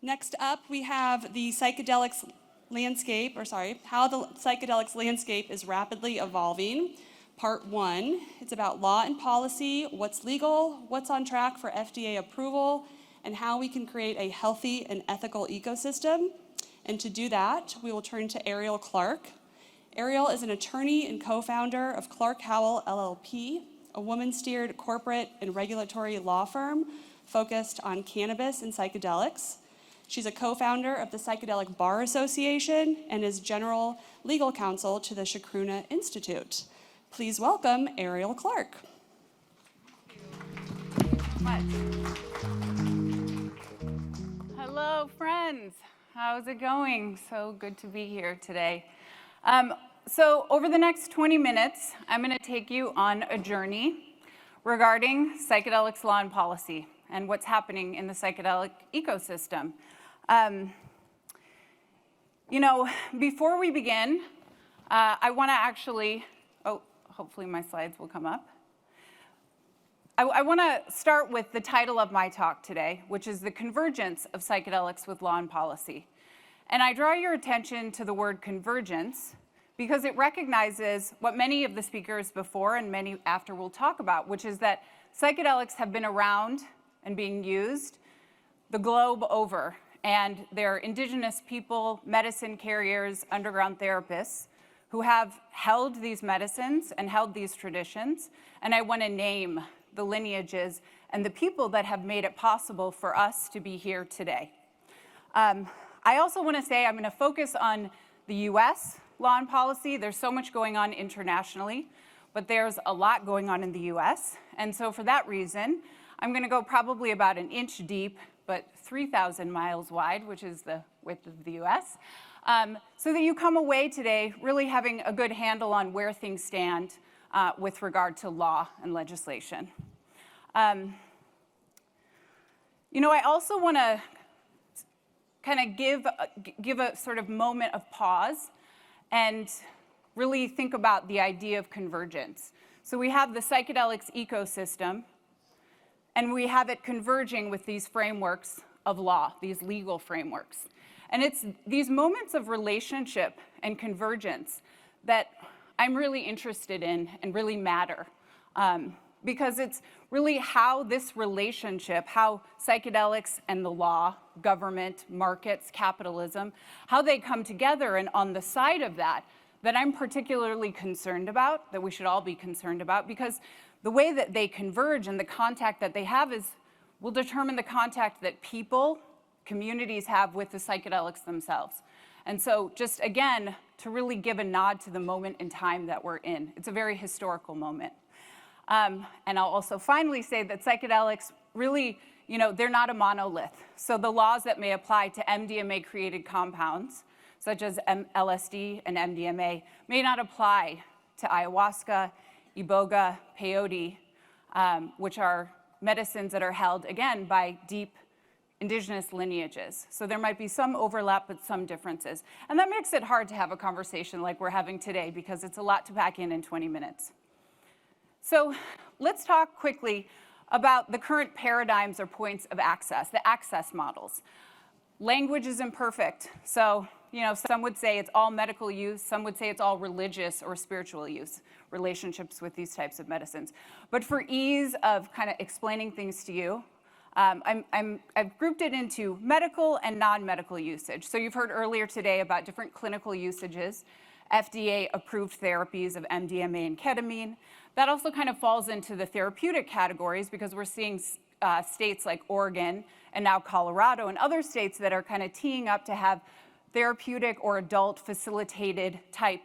Next up, we have the psychedelics landscape, how the psychedelics landscape is rapidly evolving. Part 1, it's about law and policy, what's legal, what's on track for FDA approval, and how we can create a healthy and ethical ecosystem. And to do that, we will turn to Ariel Clark. Ariel is an attorney and co-founder of Clark Howell LLP, a woman-steered corporate and regulatory law firm focused on cannabis and psychedelics. She's a co-founder of the Psychedelic Bar Association and is general legal counsel to the Chacruna Institute. Please welcome Ariel Clark. Thank you so much. Hello, friends. How's it going? So good to be here today. So over the next 20 minutes, I'm going to take you on a journey regarding psychedelics law and policy and what's happening in the psychedelic ecosystem. Before we begin, I want to actually, hopefully my slides will come up. I want to start with the title of my talk today, which is The Convergence of Psychedelics with Law and Policy. And I draw your attention to the word convergence because it recognizes what many of the speakers before and many after will talk about, which is that psychedelics have been around and being used the globe over. And they're indigenous people, medicine carriers, underground therapists who have held these medicines and held these traditions. And I want to name the lineages and the people that have made it possible for us to be here today. I also want to say I'm going to focus on the US law and policy. There's so much going on internationally, but there's a lot going on in the US. And so for that reason, I'm going to go probably about an inch deep, but 3,000 miles wide, which is the width of the US, so that you come away today really having a good handle on where things stand with regard to law and legislation. I also want to kind of give a sort of moment of pause and really think about the idea of convergence. So we have the psychedelics ecosystem, and we have it converging with these frameworks of law, these legal frameworks. And it's these moments of relationship and convergence that I'm really interested in and really matter. Because it's really how this relationship, how psychedelics and the law, government, markets, capitalism, how they come together, and on the side of that I'm particularly concerned about, that we should all be concerned about, because the way that they converge and the contact that they have will determine the contact that people, communities have with the psychedelics themselves. And so just again, to really give a nod to the moment in time that we're in. It's a very historical moment. And I'll also finally say that psychedelics really, they're not a monolith. So the laws that may apply to MDMA-created compounds, such as LSD and MDMA, may not apply to ayahuasca, iboga, peyote, which are medicines that are held, again, by deep indigenous lineages. So there might be some overlap, but some differences. And that makes it hard to have a conversation like we're having today, because it's a lot to pack in 20 minutes. So let's talk quickly about the current paradigms or points of access, the access models. Language is imperfect. So, some would say it's all medical use. Some would say it's all religious or spiritual use, relationships with these types of medicines. But for ease of kind of explaining things to you, I've grouped it into medical and non-medical usage. So you've heard earlier today about different clinical usages, FDA-approved therapies of MDMA and ketamine. That also kind of falls into the therapeutic categories, because we're seeing states like Oregon and now Colorado and other states that are kind of teeing up to have therapeutic or adult facilitated type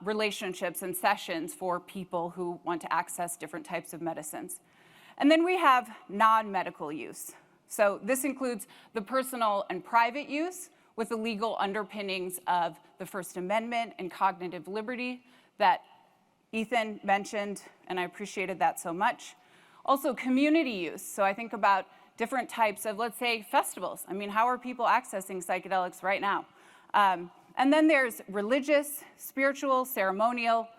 relationships and sessions for people who want to access different types of medicines. And then we have non-medical use. So this includes the personal and private use with the legal underpinnings of the First Amendment and cognitive liberty that Ethan mentioned, and I appreciated that so much. Also community use. So I think about different types of, let's say, festivals. I mean, how are people accessing psychedelics right now? And then there's religious, spiritual, ceremonial.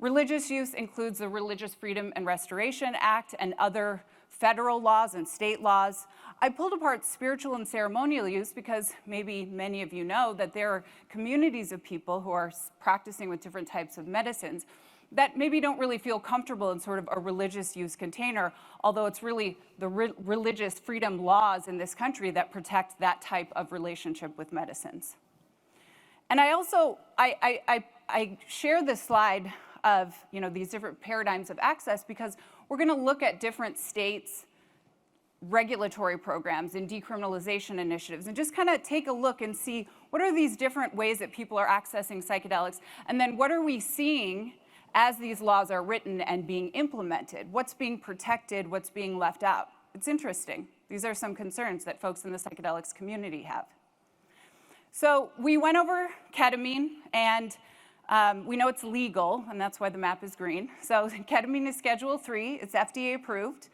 Religious use includes the Religious Freedom and Restoration Act and other federal laws and state laws. I pulled apart spiritual and ceremonial use because maybe many of you know that there are communities of people who are practicing with different types of medicines that maybe don't really feel comfortable in sort of a religious use container, although it's really the religious freedom laws in this country that protect that type of relationship with medicines. And I also, I share this slide of these different paradigms of access because we're going to look at different states' regulatory programs and decriminalization initiatives and just kind of take a look and see what are these different ways that people are accessing psychedelics, and then what are we seeing as these laws are written and being implemented? What's being protected? What's being left out? It's interesting. These are some concerns that folks in the psychedelics community have. So we went over ketamine, and we know it's legal, and that's why the map is green. So ketamine is Schedule 3. It's FDA approved.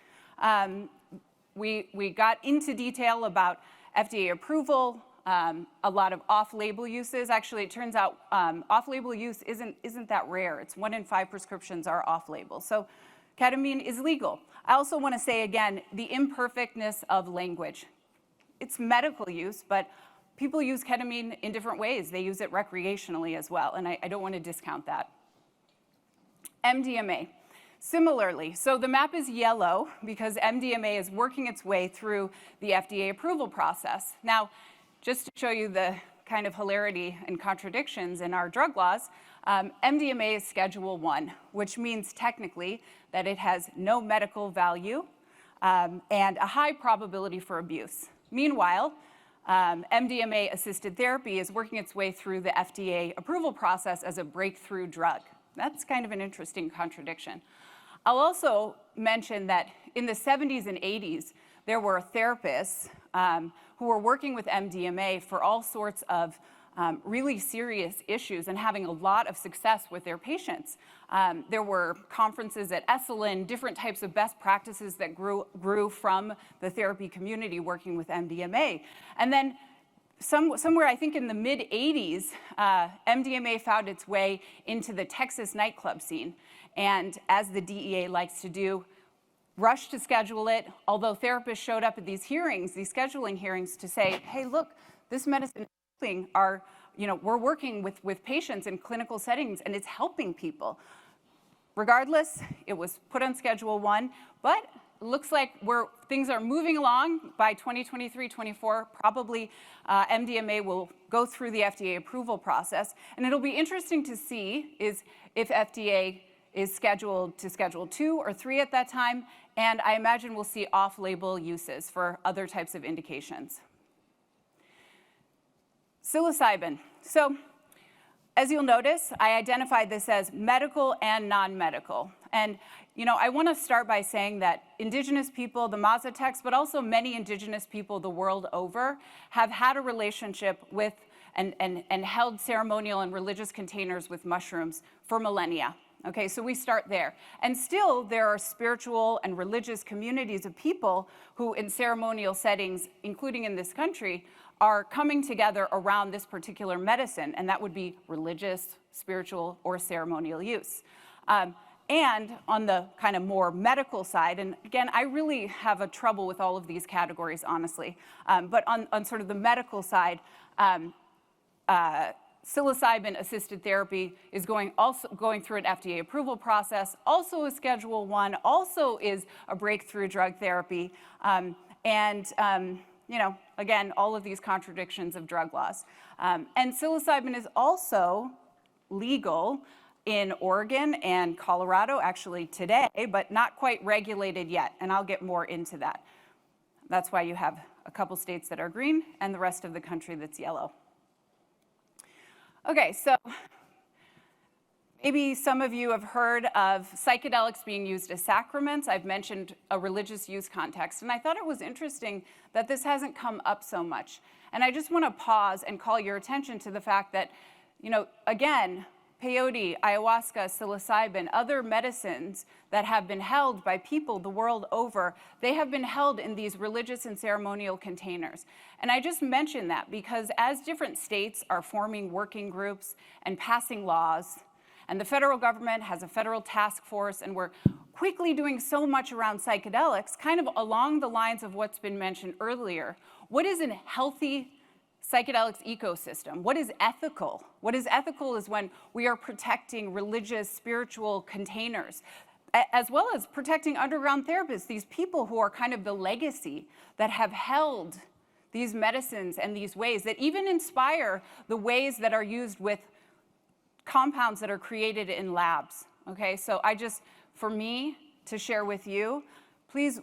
We got into detail about FDA approval, a lot of off-label uses. Actually, it turns out off-label use isn't that rare. It's 1 in 5 prescriptions are off-label. So ketamine is legal. I also want to say again, the imperfectness of language. It's medical use, but people use ketamine in different ways. They use it recreationally as well, and I don't want to discount that. MDMA. Similarly, so the map is yellow because MDMA is working its way through the FDA approval process. Now, just to show you the kind of hilarity and contradictions in our drug laws, MDMA is Schedule 1, which means technically that it has no medical value and a high probability for abuse. Meanwhile, MDMA-assisted therapy is working its way through the FDA approval process as a breakthrough drug. That's kind of an interesting contradiction. I'll also mention that in the 70s and 80s, there were therapists who were working with MDMA for all sorts of really serious issues and having a lot of success with their patients. There were conferences at Esalen, different types of best practices that grew from the therapy community working with MDMA. And then somewhere, I think in the mid-'80s, MDMA found its way into the Texas nightclub scene. And as the DEA likes to do, rushed to schedule it, although therapists showed up at these hearings, these scheduling hearings, to say, hey, look, this medicine is helping our, we're working with patients in clinical settings, and it's helping people. Regardless, it was put on Schedule 1, but it looks like things are moving along. By 2023-24, probably MDMA will go through the FDA approval process, and it'll be interesting to see if FDA is scheduled to Schedule 2 or 3 at that time, and I imagine we'll see off-label uses for other types of indications. Psilocybin. So, as you'll notice, I identified this as medical and non-medical. And I want to start by saying that indigenous people, the Mazatecs, but also many indigenous people the world over, have had a relationship with and held ceremonial and religious containers with mushrooms for millennia. Okay, so we start there. And still, there are spiritual and religious communities of people who, in ceremonial settings, including in this country, are coming together around this particular medicine, and that would be religious, spiritual, or ceremonial use. And on the kind of more medical side, and again, I really have a trouble with all of these categories, honestly, but on sort of the medical side, psilocybin-assisted therapy is going through an FDA approval process, also is Schedule 1, also is a breakthrough drug therapy, again, all of these contradictions of drug laws. And psilocybin is also legal in Oregon and Colorado, actually today, but not quite regulated yet, and I'll get more into that. That's why you have a couple states that are green and the rest of the country that's yellow. Okay, so maybe some of you have heard of psychedelics being used as sacraments. I've mentioned a religious use context, and I thought it was interesting that this hasn't come up so much. And I just want to pause and call your attention to the fact that, again, peyote, ayahuasca, psilocybin, other medicines that have been held by people the world over, they have been held in these religious and ceremonial containers. And I just mention that because as different states are forming working groups and passing laws, And the federal government has a federal task force, and we're quickly doing so much around psychedelics, kind of along the lines of what's been mentioned earlier. What is a healthy psychedelics ecosystem? What is ethical? What is ethical is when we are protecting religious, spiritual containers, as well as protecting underground therapists, these people who are kind of the legacy that have held these medicines and these ways that even inspire the ways that are used with compounds that are created in labs. Okay, so for me to share with you, please,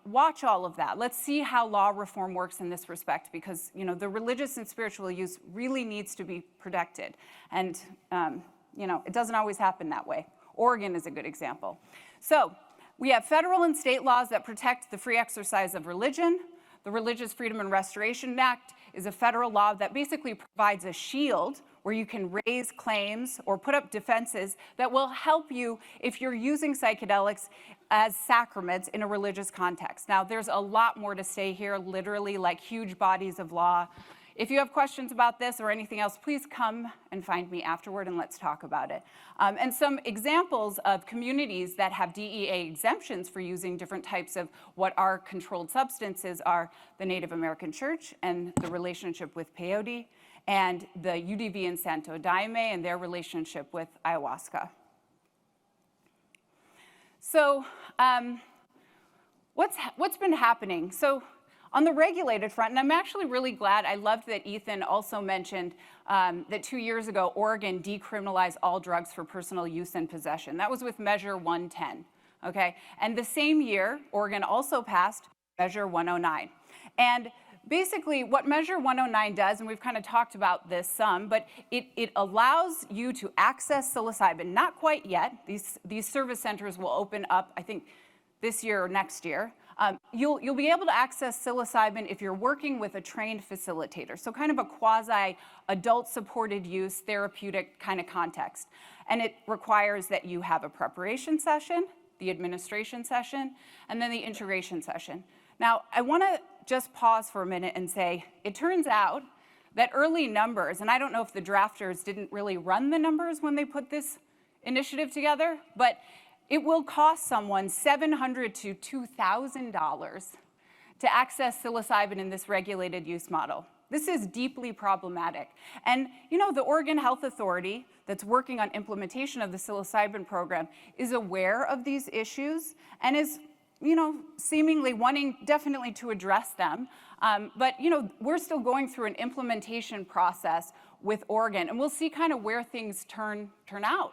watch all of that. Let's see how law reform works in this respect, because, the religious and spiritual use really needs to be protected. And, it doesn't always happen that way. Oregon is a good example. So we have federal and state laws that protect the free exercise of religion. The Religious Freedom and Restoration Act is a federal law that basically provides a shield where you can raise claims or put up defenses that will help you if you're using psychedelics as sacraments in a religious context. Now, there's a lot more to say here, literally like huge bodies of law. If you have questions about this or anything else, please come and find me afterward and let's talk about it. And some examples of communities that have DEA exemptions for using different types of what are controlled substances are the Native American Church and the relationship with peyote, and the UDV in Santo Daime and their relationship with ayahuasca. So what's been happening? So on the regulated front, and I'm actually really glad, I loved that Ethan also mentioned that 2 years ago, Oregon decriminalized all drugs for personal use and possession. That was with Measure 110, okay? And the same year, Oregon also passed Measure 109. And basically, what Measure 109 does, and we've kind of talked about this some, but it allows you to access psilocybin. Not quite yet. These service centers will open up, I think, this year or next year. You'll be able to access psilocybin if you're working with a trained facilitator, so kind of a quasi-adult supported use, therapeutic kind of context. And it requires that you have a preparation session, the administration session, and then the integration session. Now, I want to just pause for a minute and say, it turns out that early numbers, and I don't know if the drafters didn't really run the numbers when they put this initiative together, but it will cost someone $700 to $2,000 to access psilocybin in this regulated use model. This is deeply problematic. And the Oregon Health Authority that's working on implementation of the psilocybin program is aware of these issues and is seemingly wanting definitely to address them. But we're still going through an implementation process with Oregon, and we'll see kind of where things turn out.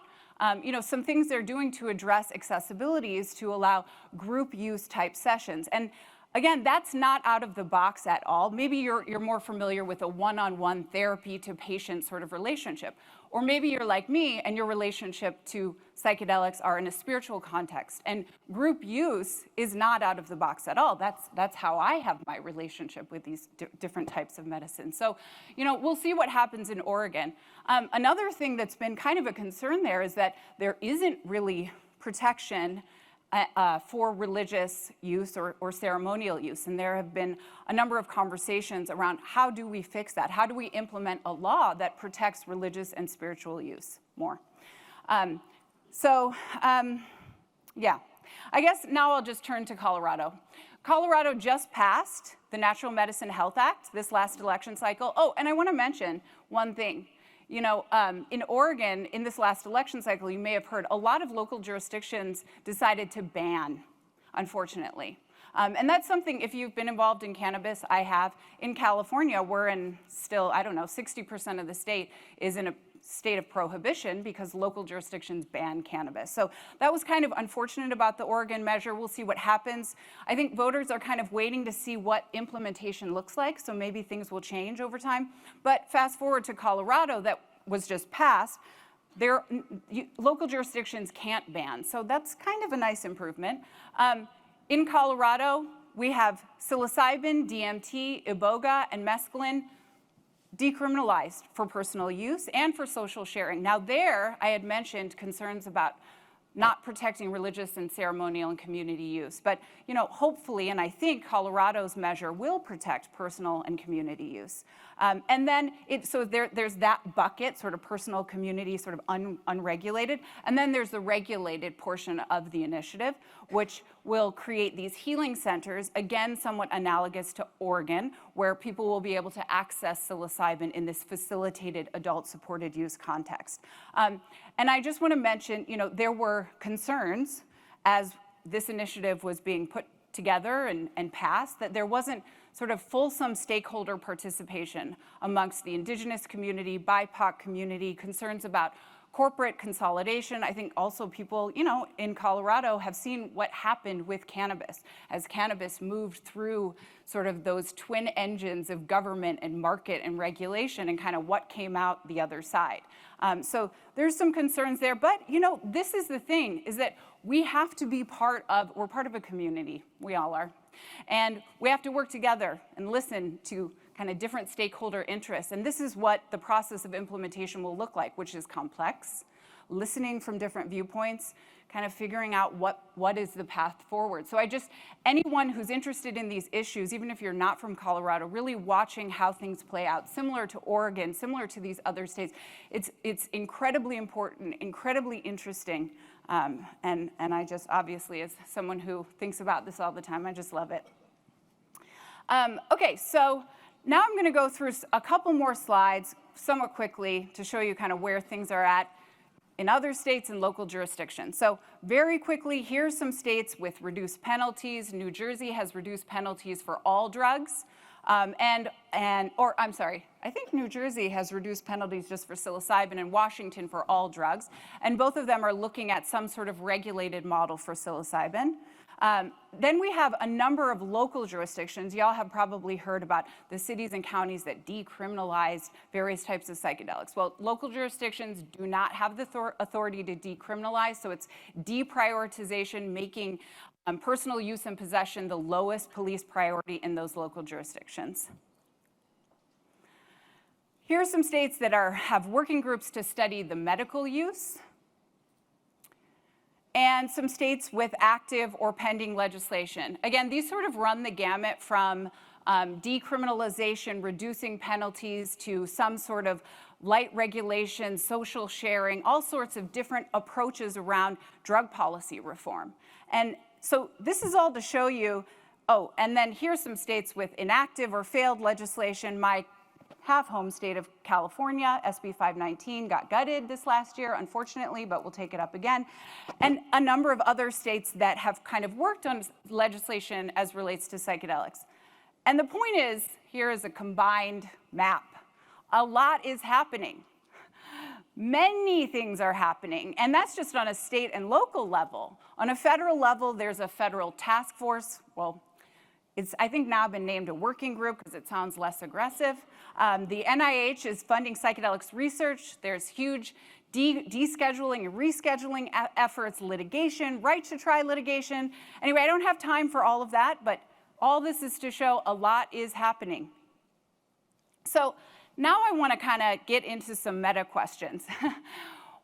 Some things they're doing to address accessibility is to allow group use type sessions. And again, that's not out of the box at all. Maybe you're more familiar with a one-on-one therapy to patient sort of relationship. Or maybe you're like me and your relationship to psychedelics are in a spiritual context. And group use is not out of the box at all. That's how I have my relationship with these different types of medicine. So, we'll see what happens in Oregon. Another thing that's been kind of a concern there is that there isn't really protection for religious use or ceremonial use. And there have been a number of conversations around how do we fix that? How do we implement a law that protects religious and spiritual use more? Yeah, I guess now I'll just turn to Colorado. Colorado just passed the Natural Medicine Health Act this last election cycle. Oh, and I want to mention one thing. In Oregon, in this last election cycle, you may have heard, a lot of local jurisdictions decided to ban, unfortunately. And that's something, if you've been involved in cannabis, I have. In California, we're in still, 60% of the state is in a state of prohibition because local jurisdictions ban cannabis. So that was kind of unfortunate about the Oregon measure. We'll see what happens. I think voters are kind of waiting to see what implementation looks like, so maybe things will change over time. But fast forward to Colorado that was just passed, local jurisdictions can't ban. So that's kind of a nice improvement. In Colorado, we have psilocybin, DMT, iboga, and mescaline decriminalized for personal use and for social sharing. Now there, I had mentioned concerns about not protecting religious and ceremonial and community use. But hopefully, and I think Colorado's measure will protect personal and community use. And then there's that bucket, sort of personal, community, sort of unregulated. And then there's the regulated portion of the initiative, which will create these healing centers, again, somewhat analogous to Oregon, where people will be able to access psilocybin in this facilitated adult-supported use context. And I just want to mention, there were concerns as this initiative was being put together and passed, that there wasn't sort of fulsome stakeholder participation amongst the indigenous community, BIPOC community, concerns about corporate consolidation. I think also people, in Colorado have seen what happened with cannabis as cannabis moved through sort of those twin engines of government and market and regulation and kind of what came out the other side. So there's some concerns there, but this is the thing, is that we have to be we're part of a community, we all are. And we have to work together and listen to kind of different stakeholder interests. And this is what the process of implementation will look like, which is complex, listening from different viewpoints, kind of figuring out what is the path forward. So anyone who's interested in these issues, even if you're not from Colorado, really watching how things play out, similar to Oregon, similar to these other states, it's incredibly important, incredibly interesting. And I just, obviously, as someone who thinks about this all the time, I just love it. Okay, so now I'm going to go through a couple more slides somewhat quickly to show you kind of where things are at in other states and local jurisdictions. So very quickly, here's some states with reduced penalties. New Jersey has reduced penalties for all drugs. I think New Jersey has reduced penalties just for psilocybin, and Washington for all drugs. And both of them are looking at some sort of regulated model for psilocybin. Then we have a number of local jurisdictions. Y'all have probably heard about the cities and counties that decriminalized various types of psychedelics. Well, local jurisdictions do not have the authority to decriminalize, so it's deprioritization, making personal use and possession the lowest police priority in those local jurisdictions. Here are some states that have working groups to study the medical use, and some states with active or pending legislation. Again, these sort of run the gamut from decriminalization, reducing penalties, to some sort of light regulation, social sharing, all sorts of different approaches around drug policy reform. And so this is all to show you, and then here's some states with inactive or failed legislation. My home state of California, SB 519, got gutted this last year, unfortunately, but we'll take it up again. And a number of other states that have kind of worked on legislation as relates to psychedelics. And the point is, here is a combined map. A lot is happening. Many things are happening, and that's just on a state and local level. On a federal level, there's a federal task force. Well, it's, I think, now been named a working group because it sounds less aggressive. The NIH is funding psychedelics research. There's huge descheduling and rescheduling efforts, litigation, right to try litigation. Anyway, I don't have time for all of that, but all this is to show a lot is happening. So now I want to kind of get into some meta questions.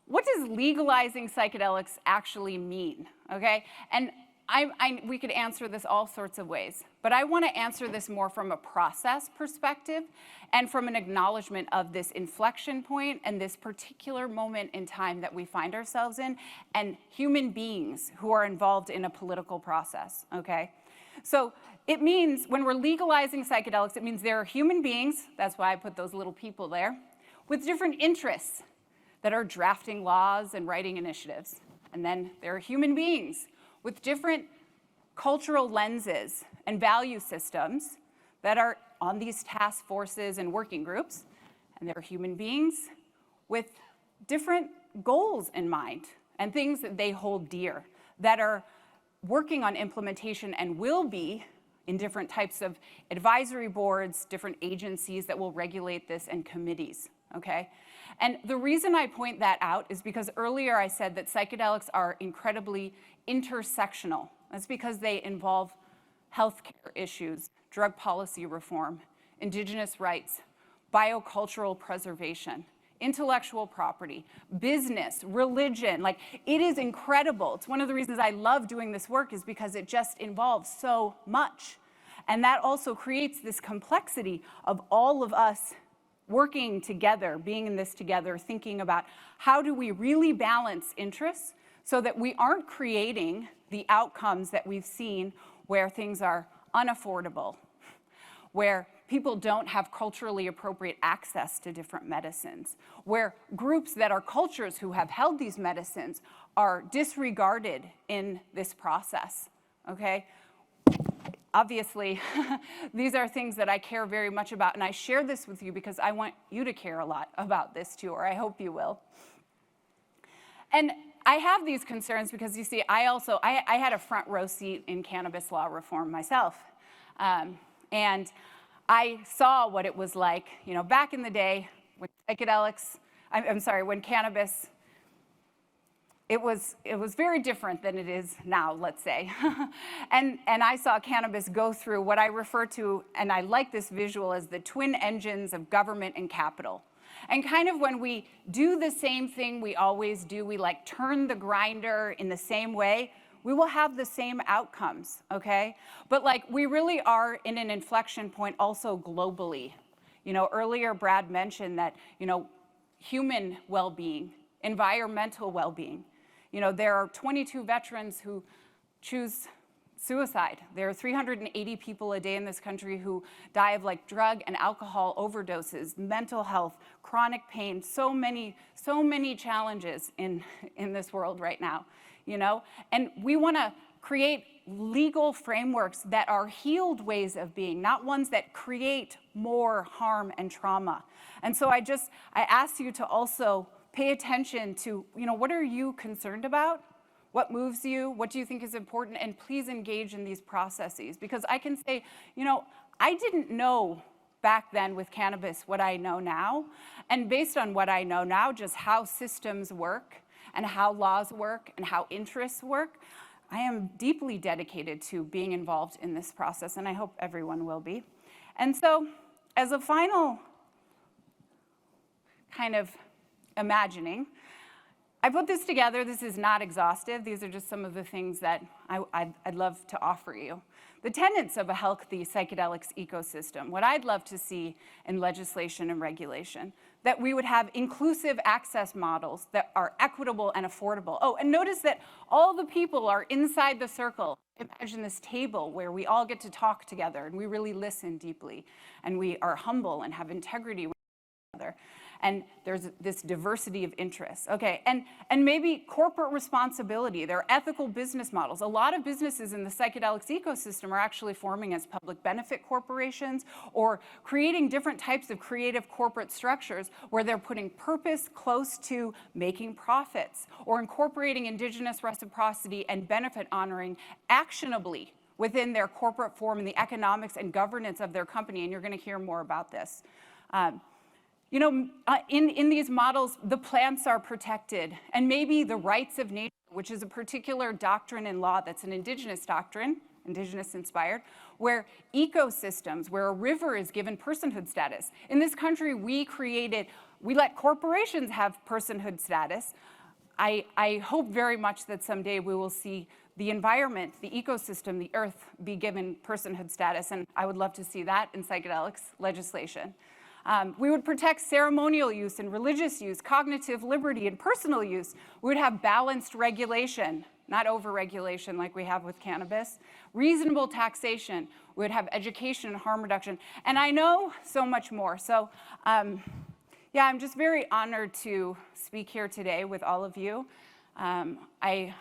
What does legalizing psychedelics actually mean? Okay, and we could answer this all sorts of ways, but I want to answer this more from a process perspective and from an acknowledgement of this inflection point and this particular moment in time that we find ourselves in, and human beings who are involved in a political process, okay? So it means when we're legalizing psychedelics, it means there are human beings, that's why I put those little people there, with different interests that are drafting laws and writing initiatives. And then there are human beings with different cultural lenses and value systems that are on these task forces and working groups. And there are human beings with different goals in mind and things that they hold dear that are working on implementation and will be in different types of advisory boards, different agencies that will regulate this, and committees, okay? And the reason I point that out is because earlier I said that psychedelics are incredibly intersectional. That's because they involve healthcare issues, drug policy reform, indigenous rights, biocultural preservation, intellectual property, business, religion. Like, it is incredible. It's one of the reasons I love doing this work, is because it just involves so much. And that also creates this complexity of all of us working together, being in this together, thinking about how do we really balance interests so that we aren't creating the outcomes that we've seen where things are unaffordable, where people don't have culturally appropriate access to different medicines, where groups that are cultures who have held these medicines are disregarded in this process, okay? Obviously, these are things that I care very much about, and I share this with you because I want you to care a lot about this too, or I hope you will. And I have these concerns because, you see, I had a front row seat in cannabis law reform myself. And I saw what it was like, you know, back in the day when psychedelics, when cannabis, it was very different than it is now, let's say. and I saw cannabis go through what I refer to, and I like this visual, as the twin engines of government and capital. And kind of when we do the same thing we always do, we like turn the grinder in the same way, we will have the same outcomes, okay? But like, we really are in an inflection point also globally. You know, earlier Brad mentioned that, you know, human well-being, environmental well-being. You know, there are 22 veterans who choose suicide. There are 380 people a day in this country who die of like drug and alcohol overdoses, mental health, chronic pain, so many challenges in this world right now, you know? And we wanna create legal frameworks that are healed ways of being, not ones that create more harm and trauma. And so I ask you to also pay attention to, you know, what are you concerned about? What moves you? What do you think is important? And please engage in these processes. Because I can say, you know, I didn't know back then with cannabis what I know now. And based on what I know now, just how systems work and how laws work and how interests work, I am deeply dedicated to being involved in this process, and I hope everyone will be. And so, as a final kind of imagining, I put this together. This is not exhaustive. These are just some of the things that I'd love to offer you. The tenets of a healthy psychedelics ecosystem, what I'd love to see in legislation and regulation, that we would have inclusive access models that are equitable and affordable. Oh, and notice that all the people are inside the circle. Imagine this table where we all get to talk together and we really listen deeply and we are humble and have integrity with each other. And there's this diversity of interests. Okay, and maybe corporate responsibility. There are ethical business models. A lot of businesses in the psychedelics ecosystem are actually forming as public benefit corporations or creating different types of creative corporate structures where they're putting purpose close to making profits or incorporating indigenous reciprocity and benefit honoring actionably within their corporate form and the economics and governance of their company, and you're gonna hear more about this. You know, in these models, the plants are protected, and maybe the rights of nature, which is a particular doctrine in law that's an indigenous doctrine, indigenous inspired, where ecosystems, where a river is given personhood status. In this country, we let corporations have personhood status. I hope very much that someday we will see the environment, the ecosystem, the earth be given personhood status, and I would love to see that in psychedelics legislation. We would protect ceremonial use and religious use, cognitive liberty and personal use. We would have balanced regulation, not over-regulation like we have with cannabis. Reasonable taxation. We would have education and harm reduction. And I know so much more. So yeah, I'm just very honored to speak here today with all of you. I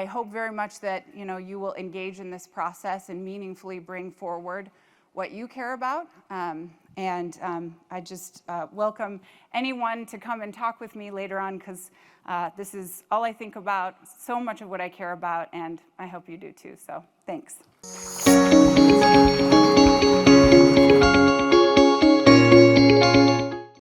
hope very much that you will engage in this process and meaningfully bring forward what you care about. I just welcome anyone to come and talk with me later on, because this is all I think about, so much of what I care about, and I hope you do too. So thanks.